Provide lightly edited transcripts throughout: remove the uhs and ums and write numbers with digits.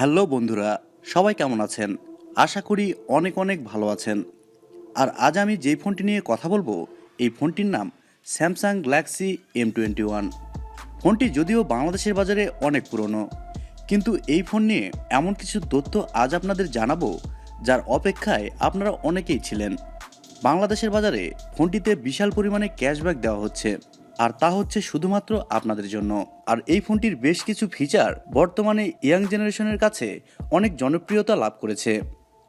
Hello বন্ধুরা, সবাই কেমন আছেন? আশা করি অনেক অনেক ভালো আছেন। আর আজ আমি যেই ফোনটি নিয়ে কথা বলবো, এই ফোনটির নাম স্যামসাং গ্যালাক্সি M21। ফোনটি যদিও বাংলাদেশের বাজারে অনেক পুরনো, কিন্তু এই ফোন নিয়ে এমন কিছু তথ্য আজ আপনাদের জানাবো যার অপেক্ষায় আপনারা অনেকেই ছিলেন। বাংলাদেশের বাজারে ফোনটিতে বিশাল পরিমাণে ক্যাশব্যাক দেওয়া হচ্ছে, আর তা হচ্ছে শুধুমাত্র আপনাদের জন্য। আর এই ফোনটির বেশ কিছু ফিচার বর্তমানে ইয়াং জেনারেশনের কাছে অনেক জনপ্রিয়তা লাভ করেছে,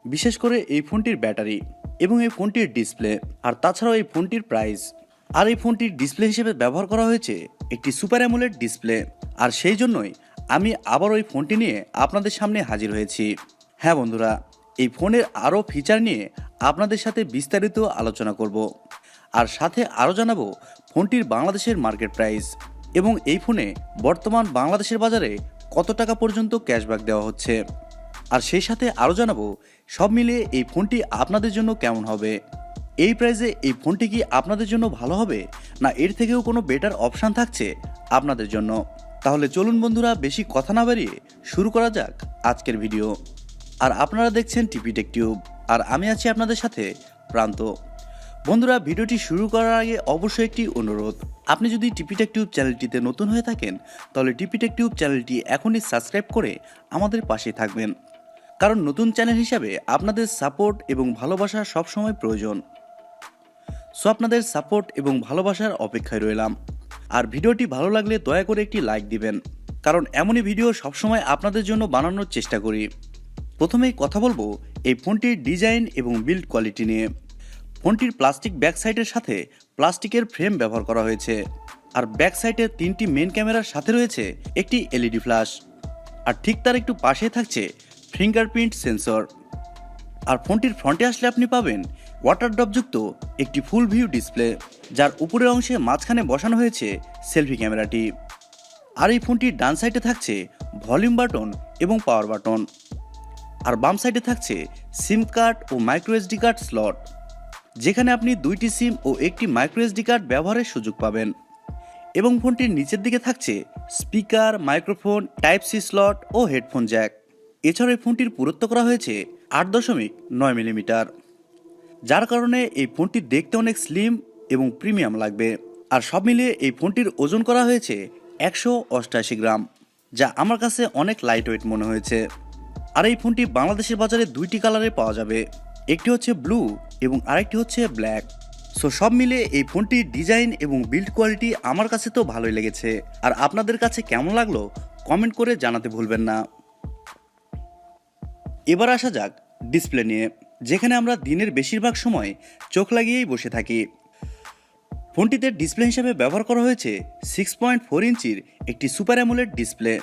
বিশেষ করে এই ফোনটির ব্যাটারি এবং এই ফোনটির ডিসপ্লে, আর তাছাড়াও এই ফোনটির প্রাইস। আর এই ফোনটির ডিসপ্লে হিসেবে ব্যবহার করা হয়েছে একটি সুপার অ্যামোলেড ডিসপ্লে, আর সেই জন্যই আমি আবার ওই ফোনটি নিয়ে আপনাদের সামনে হাজির হয়েছি। হ্যাঁ বন্ধুরা, এই ফোনের আরও ফিচার নিয়ে আপনাদের সাথে বিস্তারিত আলোচনা করব, আর সাথে আরও জানাবো ফোনটির বাংলাদেশের মার্কেট প্রাইস এবং এই ফোনে বর্তমান বাংলাদেশের বাজারে কত টাকা পর্যন্ত ক্যাশব্যাক দেওয়া হচ্ছে। আর সেই সাথে আরও জানাবো সব মিলিয়ে এই ফোনটি আপনাদের জন্য কেমন হবে, এই প্রাইসে এই ফোনটি কি আপনাদের জন্য ভালো হবে, না এর থেকেও কোনো বেটার অপশান থাকছে আপনাদের জন্য। তাহলে চলুন বন্ধুরা, বেশি কথা না বাড়িয়ে শুরু করা যাক আজকের ভিডিও। আর আপনারা দেখছেন TechTube, আর আমি আছি আপনাদের সাথে প্রান্ত। বন্ধুরা, ভিডিওটি শুরু করার আগে অবশ্যই একটি অনুরোধ, আপনি যদি TechTube চ্যানেলটিতে নতুন হয়ে থাকেন তাহলে TechTube চ্যানেলটি এখনই সাবস্ক্রাইব করে আমাদের পাশে থাকবেন, কারণ নতুন চ্যানেল হিসাবে আপনাদের সাপোর্ট এবং ভালোবাসা সবসময় প্রয়োজন। সো আপনাদের সাপোর্ট এবং ভালোবাসার অপেক্ষায় রইলাম। আর ভিডিওটি ভালো লাগলে দয়া করে একটি লাইক দিবেন, কারণ এমনই ভিডিও সবসময় আপনাদের জন্য বানানোর চেষ্টা করি। প্রথমেই কথা বলবো এই ফোনটির ডিজাইন এবং বিল্ড কোয়ালিটি নিয়ে। ফোনটির প্লাস্টিক ব্যাক সাইডের সাথে প্লাস্টিকের ফ্রেম ব্যবহার করা হয়েছে, আর ব্যাক সাইডে 3টি মেন ক্যামেরার সাথে রয়েছে একটি LED ফ্ল্যাশ, আর ঠিক তার একটু পাশে থাকছে ফিঙ্গারপ্রিন্ট সেন্সর। আর ফোনটির ফ্রন্টে আসলে আপনি পাবেন ওয়াটার ড্রপযুক্ত একটি ফুল ভিউ ডিসপ্লে, যার উপরের অংশে মাঝখানে বসানো হয়েছে সেলফি ক্যামেরাটি। আর এই ফোনটির ডান সাইডে থাকছে ভলিউম বাটন এবং পাওয়ার বাটন, আর বাম সাইডে থাকছে সিম কার্ড ও মাইক্রো SD কার্ড স্লট, যেখানে আপনি 2টি সিম ও একটি মাইক্রো SD কার্ড ব্যবহারের সুযোগ পাবেন। এবং ফোনটির নিচের দিকে থাকছে স্পিকার, মাইক্রোফোন, টাইপ-C স্লট ও হেডফোন জ্যাক। এছাড়া এই ফোনটির পুরুত্ব করা হয়েছে 8.9 মিলিমিটার, যার কারণে এই ফোনটি দেখতে অনেক স্লিম এবং প্রিমিয়াম লাগবে। আর সব মিলিয়ে এই ফোনটির ওজন করা হয়েছে 188 গ্রাম, যা আমার কাছে অনেক লাইট ওয়েট মনে হয়েছে। আর এই ফোনটি বাংলাদেশের বাজারে 2টি কালারে পাওয়া যাবে, একটি হচ্ছে ব্লু এবং আরেকটি হচ্ছে ব্ল্যাক। সো সব মিলিয়ে এই ফোনটির ডিজাইন এবং বিল্ড কোয়ালিটি আমার কাছে তো ভালোই লেগেছে, আর আপনাদের কাছে কেমন লাগলো কমেন্ট করে জানাতে ভুলবেন না। এবার আসা যাক ডিসপ্লে নিয়ে, যেখানে আমরা দিনের বেশিরভাগ সময় চোখ লাগিয়েই বসে থাকি। ফোনটিতে ডিসপ্লে হিসেবে ব্যবহার করা হয়েছে 6.4 ইঞ্চির একটি সুপার অ্যামোলেড ডিসপ্লে,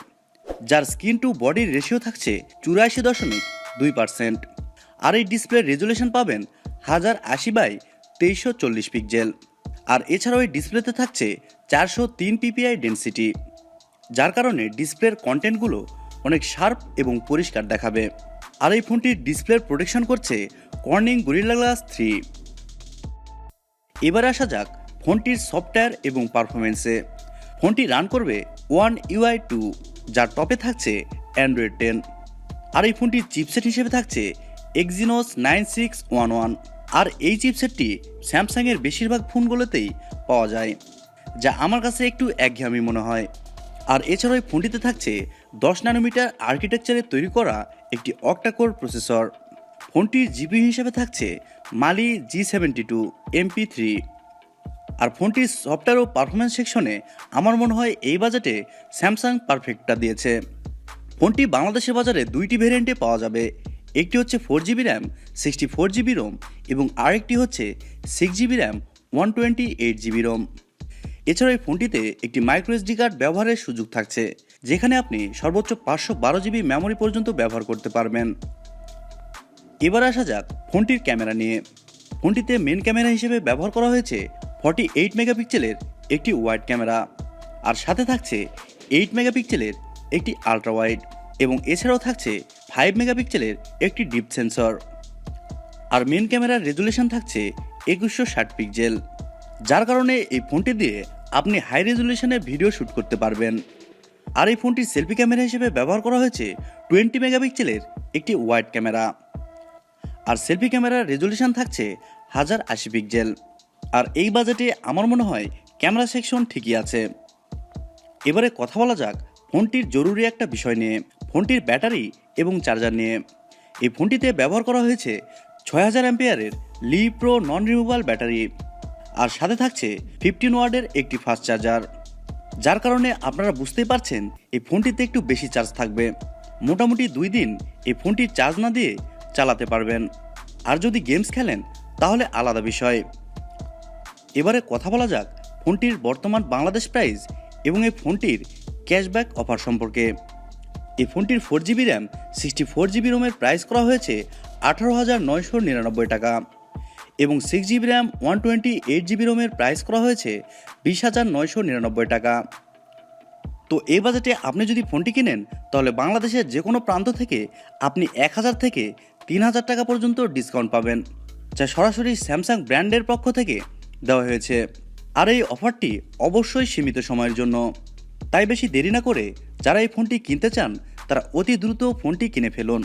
যার স্ক্রিন টু বডির রেশিও থাকছে 84.2%। আর এই ডিসপ্লের রেজুলেশন পাবেন 1080x2340 পিক্সেল। আর এছাড়াও এই ডিসপ্লেতে থাকছে 403 ppi ডেনসিটি, যার কারণে ডিসপ্লের কন্টেন্টগুলো অনেক শার্প এবং পরিষ্কার দেখাবে। আর এই ফোনটির ডিসপ্লের প্রোটেকশন করছে কর্নিং গরিলা গ্লাস 3। এবারে আসা যাক ফোনটির সফটওয়্যার এবং পারফরমেন্সে। ফোনটি রান করবে One UI 2, যার টপে থাকছে Android 10। আর এই ফোনটির চিপসেট হিসেবে থাকছে Exynos 9611। আর এই চিপসেটটি স্যামসাংয়ের বেশিরভাগ ফোনগুলোতেই পাওয়া যায়, যা আমার কাছে একটু একঘেয়েমি মনে হয়। আর এছাড়াও এই ফোনটিতে থাকছে 10 ন্যানোমিটার আর্কিটেকচারে তৈরি করা একটি অক্টা কোর প্রসেসর। ফোনটির জিপিইউ হিসেবে থাকছে মালি G72 MP3। আর ফোনটির সফটওয়্যার ও পারফরমেন্স সেকশনে আমার মনে হয় এই বাজেটে স্যামসাং পারফেক্টটা দিয়েছে। ফোনটি বাংলাদেশের বাজারে 2টি ভেরিয়েন্টে পাওয়া যাবে, একটি হচ্ছে 4GB র্যাম 64GB রোম এবং আরেকটি হচ্ছে 6GB র্যাম 128GB রোম। এছাড়াও এই ফোনটিতে একটি মাইক্রো SD কার্ড ব্যবহারের সুযোগ থাকছে, যেখানে আপনি সর্বোচ্চ 512GB মেমোরি পর্যন্ত ব্যবহার করতে পারবেন। এবার আসা যাক ফোনটির ক্যামেরা নিয়ে। ফোনটিতে মেন ক্যামেরা হিসেবে ব্যবহার করা হয়েছে 48 মেগাপিক্সেলের একটি ওয়াইড ক্যামেরা, আর সাথে থাকছে 8 মেগাপিক্সেলের একটি আলট্রা ওয়াইড, এবং এছাড়াও থাকছে 5 মেগাপিক্সেলের একটি ডিপ সেন্সর। আর মেন ক্যামেরার রেজুলেশন থাকছে 2160 পিক্সেল, যার কারণে এই ফোনটি দিয়ে আপনি হাই রেজুলেশনের ভিডিও শ্যুট করতে পারবেন। আর এই ফোনটির সেলফি ক্যামেরা হিসেবে ব্যবহার করা হয়েছে 20 মেগাপিক্সেলের একটি ওয়াইড ক্যামেরা। আর সেলফি ক্যামেরার রেজলিউশন থাকছে 1080 পিক্সেল। আর এই বাজেটে আমার মনে হয় ক্যামেরা সেকশন ঠিকই আছে। এবারে কথা বলা যাক ফোনটির জরুরি একটা বিষয় নিয়ে, ফোনটির ব্যাটারি এবং চার্জার নিয়ে। এই ফোনটিতে ব্যবহার করা হয়েছে 6000 অ্যাম্পিয়ারের লি প্রো নন রিমুভাল ব্যাটারি, আর সাথে থাকছে 15 ওয়াটের একটি ফাস্ট চার্জার, যার কারণে আপনারা বুঝতেই পারছেন এই ফোনটিতে একটু বেশি চার্জ থাকবে। মোটামুটি 2 দিন এই ফোনটি চার্জ না দিয়ে চালাতে পারবেন। আর যদি গেমস খেলেন তাহলে আলাদা বিষয়। এবারে কথা বলা যাক ফোনটির বর্তমান বাংলাদেশ প্রাইস এবং এই ফোনটির ক্যাশব্যাক অফার সম্পর্কে। এই ফোনটির 4GB র্যাম 64GB রোমের প্রাইস করা হয়েছে 18,999 টাকা এবং 6GB র্যাম 128GB রোমের প্রাইস করা হয়েছে 20,999 টাকা। তো এই বাজেটে আপনি যদি ফোনটি কিনেন তাহলে বাংলাদেশের যে কোনো প্রান্ত থেকে আপনি 1000 থেকে 3000 টাকা পর্যন্ত ডিসকাউন্ট পাবেন, যা সরাসরি স্যামসাং ব্র্যান্ডের পক্ষ থেকে দেওয়া হয়েছে। আর এই অফারটি অবশ্যই সীমিত সময়ের জন্য, তাই বেশি দেরি না করে যারা এই ফোনটি কিনতে চান তারা অতি দ্রুত ফোনটি কিনে ফেলুন।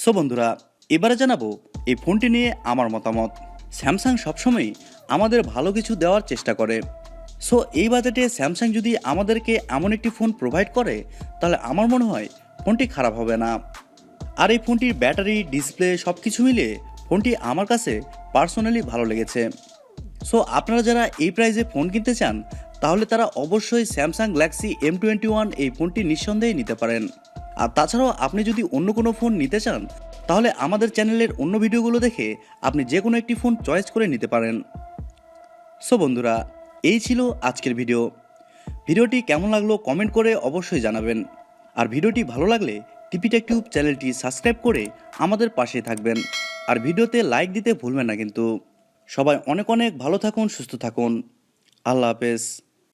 সো বন্ধুরা, এবারে জানাবো এই ফোনটি নিয়ে আমার মতামত। স্যামসাং সবসময় আমাদের ভালো কিছু দেওয়ার চেষ্টা করে। সো এই বাজেটে স্যামসাং যদি আমাদেরকে এমন একটি ফোন প্রোভাইড করে তাহলে আমার মনে হয় ফোনটি খারাপ হবে না। আর এই ফোনটির ব্যাটারি, ডিসপ্লে সব কিছু মিলিয়ে ফোনটি আমার কাছে পার্সোনালি ভালো লেগেছে। সো আপনারা যারা এই প্রাইসে ফোন কিনতে চান তাহলে তারা অবশ্যই স্যামসাং গ্যালাক্সি M21 এই ফোনটি নিঃসন্দেহে নিতে পারেন। আর তাছাড়াও আপনি যদি অন্য কোনো ফোন নিতে চান তাহলে আমাদের চ্যানেলের অন্য ভিডিওগুলো দেখে আপনি যে কোনো একটি ফোন চয়েস করে নিতে পারেন। সো বন্ধুরা, এই ছিল আজকের ভিডিও। ভিডিওটি কেমন লাগলো কমেন্ট করে অবশ্যই জানাবেন। আর ভিডিওটি ভালো লাগলে TechTube চ্যানেলটি সাবস্ক্রাইব করে আমাদের পাশে থাকবেন। আর ভিডিওতে লাইক দিতে ভুলবেন না কিন্তু। সবাই অনেক অনেক ভালো থাকুন, সুস্থ থাকুন। আল্লাহ হাফেজ।